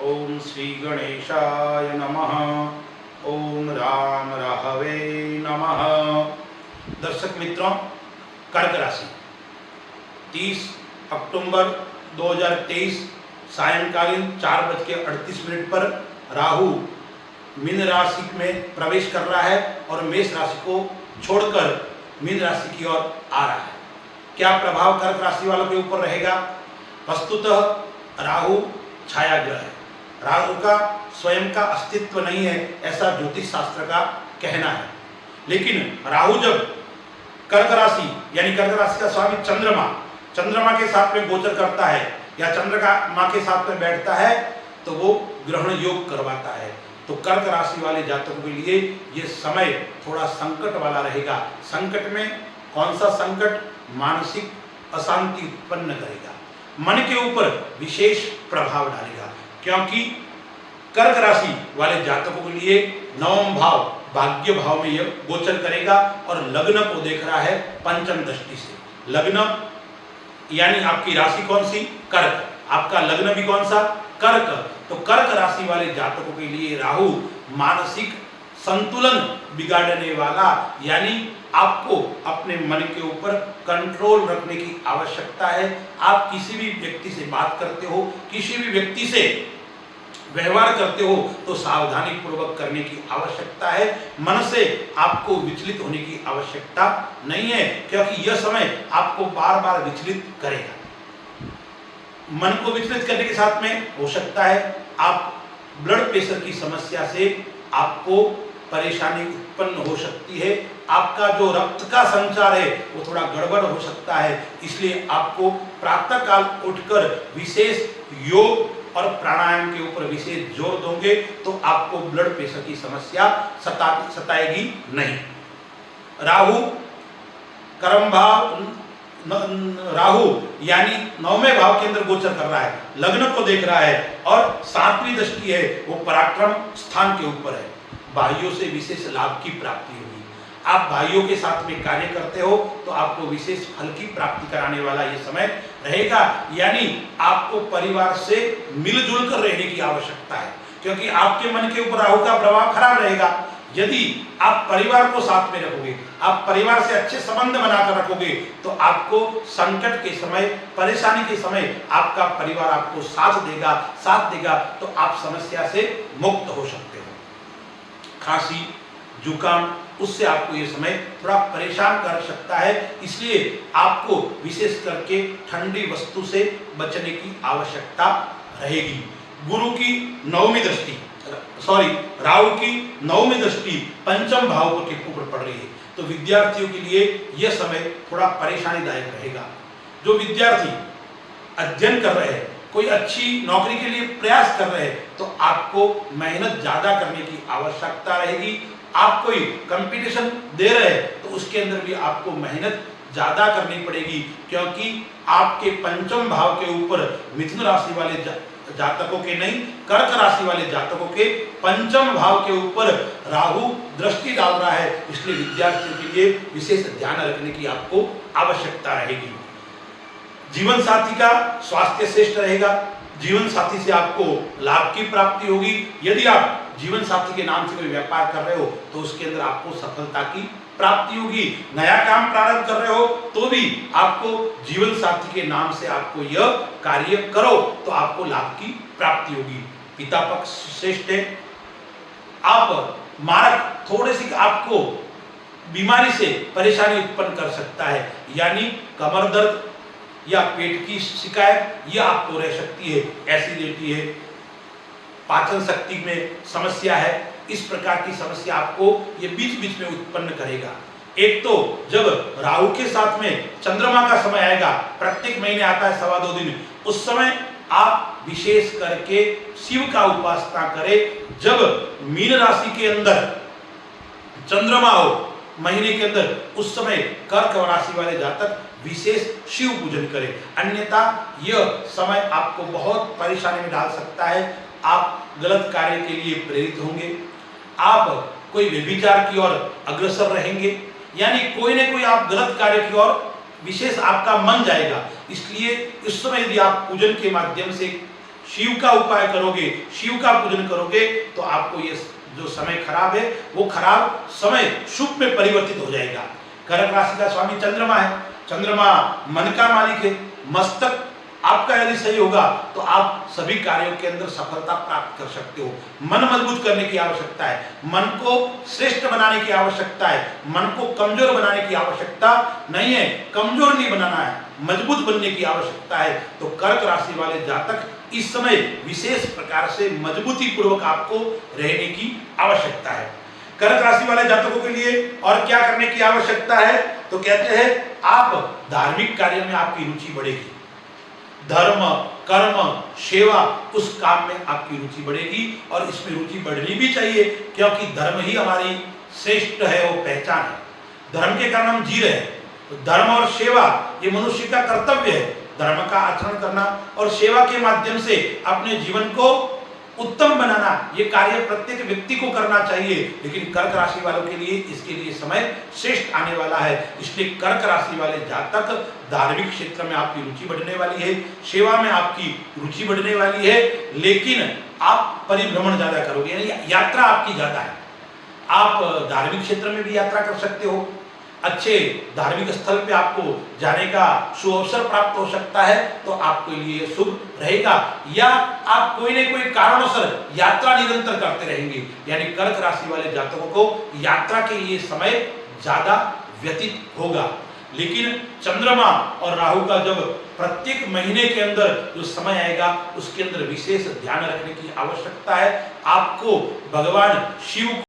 ओम श्री गणेशाय नमः। ओम राम राहवे नमः। दर्शक मित्रों, कर्क राशि 30 अक्टूबर 2023 सायंकालीन 4:38 पर राहु मीन राशि में प्रवेश कर रहा है और मेष राशि को छोड़कर मीन राशि की ओर आ रहा है। क्या प्रभाव कर्क राशि वालों के ऊपर रहेगा? वस्तुतः राहु छाया ग्रह है, राहु का स्वयं का अस्तित्व नहीं है, ऐसा ज्योतिष शास्त्र का कहना है। लेकिन राहु जब कर्क राशि यानी कर्क राशि का स्वामी चंद्रमा के साथ में गोचर करता है या चंद्रमा के साथ में बैठता है तो वो ग्रहण योग करवाता है। तो कर्क राशि वाले जातकों के लिए ये समय थोड़ा संकट वाला रहेगा। संकट में कौन सा संकट? मानसिक अशांति उत्पन्न करेगा, मन के ऊपर विशेष प्रभाव डालेगा, क्योंकि कर्क राशि वाले जातकों के लिए नवम भाव भाग्य भाव में यह गोचर करेगा और लग्न को देख रहा है पंचम दृष्टि से। लग्न यानी आपकी राशि कौन सी? कर्क। आपका लग्न भी कौन सा? कर्क। तो कर्क राशि वाले जातकों के लिए राहु मानसिक संतुलन बिगाड़ने वाला, यानी आपको अपने मन के ऊपर कंट्रोल रखने की आवश्यकता है। आप किसी भी व्यक्ति से बात करते हो, किसी भी व्यक्ति से व्यवहार करते हो तो सावधानी पूर्वक करने की आवश्यकता है। मन से आपको विचलित होने की आवश्यकता नहीं है, क्योंकि यह समय आपको बार बार विचलित करेगा। मन को विचलित करने के साथ में हो सकता है आप ब्लड प्रेशर की समस्या से आपको परेशानी उत्पन्न हो सकती है। आपका जो रक्त का संचार है वो थोड़ा गड़बड़ हो सकता है, इसलिए आपको प्रातः काल उठकर विशेष योग और प्राणायाम के ऊपर विशेष जोर दोगे तो आपको ब्लड प्रेशर की समस्या सताएगी नहीं। राहु कर्म भाव, राहु यानी 9वें भाव के अंदर गोचर कर रहा है, लग्न को देख रहा है और 7वीं दृष्टि है वो पराक्रम स्थान के ऊपर है। भाइयों से विशेष लाभ की प्राप्ति होगी। आप भाइयों के साथ में कार्य करते हो तो आपको विशेष फल की प्राप्ति कराने वाला ये समय रहेगा। यानी आपको परिवार से मिलजुल कर रहने की आवश्यकता है, क्योंकि आपके मन के ऊपर राहु का प्रभाव खराब रहेगा। यदि आप परिवार को साथ में रखोगे, आप परिवार से अच्छे संबंध बनाकर रखोगे तो आपको संकट के समय, परेशानी के समय आपका परिवार आपको साथ देगा तो आप समस्या से मुक्त हो सकते हो। खांसी, जुकाम, उससे आपको ये समय थोड़ा परेशान कर सकता है, इसलिए आपको विशेष करके ठंडी वस्तु से बचने की आवश्यकता रहेगी। राहु की 9वीं दृष्टि पंचम भाव के ऊपर पड़ रही है, तो विद्यार्थियों के लिए यह समय थोड़ा परेशानीदायक रहेगा। जो विद्यार्थी अध्ययन कर रहे हैं, कोई अच्छी नौकरी के लिए प्रयास कर रहे हैं तो आपको मेहनत ज्यादा करने की आवश्यकता रहेगी। आप कोई कंपटीशन दे रहे हैं तो उसके अंदर भी आपको मेहनत ज्यादा करनी पड़ेगी, क्योंकि आपके पंचम भाव के ऊपर मिथुन राशि वाले जातकों के नहीं, कर्क राशि वाले जातकों के पंचम भाव के ऊपर राहु दृष्टि डाल रहा है, इसलिए विद्यार्थियों के लिए विशेष ध्यान रखने की आपको आवश्यकता रहेगी। जीवन साथी का स्वास्थ्य श्रेष्ठ रहेगा, जीवन साथी से आपको लाभ की प्राप्ति होगी। यदि आप जीवन साथी के नाम से कोई व्यापार कर रहे हो तो उसके अंदर आपको सफलता की प्राप्ति होगी। नया काम प्रारंभ कर रहे हो तो भी आपको जीवन साथी के नाम से आपको यह कार्य करो तो आपको लाभ की प्राप्ति होगी। पिता पक्ष श्रेष्ठ है। आप मारक थोड़े सी आपको बीमारी से परेशानी उत्पन्न कर सकता है, यानी कमर दर्द या पेट की शिकायत यह आपको रह सकती है, एसिडिटी है, पाचन शक्ति में समस्या है, इस प्रकार की समस्या आपको ये बीच बीच में उत्पन्न करेगा। एक तो जब राहु के साथ में चंद्रमा का समय आएगा, प्रत्येक महीने आता है 2.25 दिन, उस समय आप विशेष करके शिव का उपासना करें। जब मीन राशि के अंदर चंद्रमा हो महीने के अंदर, उस समय कर्क राशि वाले जातक विशेष शिव पूजन करें, अन्यथा यह समय आपको बहुत परेशानी में डाल सकता है। आप गलत कार्य के लिए प्रेरित होंगे, आप कोई व्यभिचार की ओर अग्रसर रहेंगे, यानी कोई न कोई आप गलत कार्य की ओर विशेष आपका मन जाएगा। इसलिए इस समय यदि आप पूजन के माध्यम से शिव का उपाय करोगे, शिव का पूजन करोगे, तो आपको ये जो समय खराब है वो खराब समय शुभ में परिवर्तित हो जाएगा। कर्क राशि का स्वामी चंद्रमा है। चंद्रमा मन का मालिक है। मस्तक आपका यदि सही होगा तो आप सभी कार्यों के अंदर सफलता प्राप्त कर सकते हो। मन मजबूत करने की आवश्यकता है, मन को श्रेष्ठ बनाने की आवश्यकता है, मन को कमजोर बनाने की आवश्यकता नहीं है, कमजोर नहीं बनाना है, मजबूत बनने की आवश्यकता है। तो कर्क राशि वाले जातक इस समय विशेष प्रकार से मजबूती पूर्वक आपको रहने की आवश्यकता है। कर्क राशि वाले जातकों के लिए और क्या करने की आवश्यकता है, तो कहते हैं आप धार्मिक कार्य में आपकी रुचि बढ़ेगी। धर्म, कर्म, सेवा, उस काम में आपकी रुचि बढ़ेगी और इसमें रुचि बढ़नी भी चाहिए, क्योंकि धर्म ही हमारी श्रेष्ठ है, वो पहचान है। धर्म के कारण हम जी रहे हैं। तो धर्म और सेवा ये मनुष्य का कर्तव्य है। धर्म का आचरण करना और सेवा के माध्यम से अपने जीवन को उत्तम बनाना, ये कार्य प्रत्येक व्यक्ति को करना चाहिए। लेकिन कर्क राशि वालों के लिए इसके लिए समय श्रेष्ठ आने वाला है। इसलिए कर्क राशि वाले जातक धार्मिक क्षेत्र में आपकी रुचि बढ़ने वाली है, सेवा में आपकी रुचि बढ़ने वाली है, लेकिन आप परिभ्रमण ज्यादा करोगे, यानी यात्रा आपकी ज्यादा है। आप धार्मिक क्षेत्र में भी यात्रा कर सकते हो, अच्छे धार्मिक स्थल पे आपको जाने का सुअवसर प्राप्त हो सकता है, तो आपके लिए शुभ रहेगा। या आप कोई न कोई कारणों यात्रा निरंतर करते रहेंगे, यानी कर्क राशि वाले जातकों को यात्रा के लिए समय ज्यादा व्यतीत होगा। लेकिन चंद्रमा और राहु का जब प्रत्येक महीने के अंदर जो समय आएगा, उसके अंदर विशेष ध्यान रखने की आवश्यकता है। आपको भगवान शिव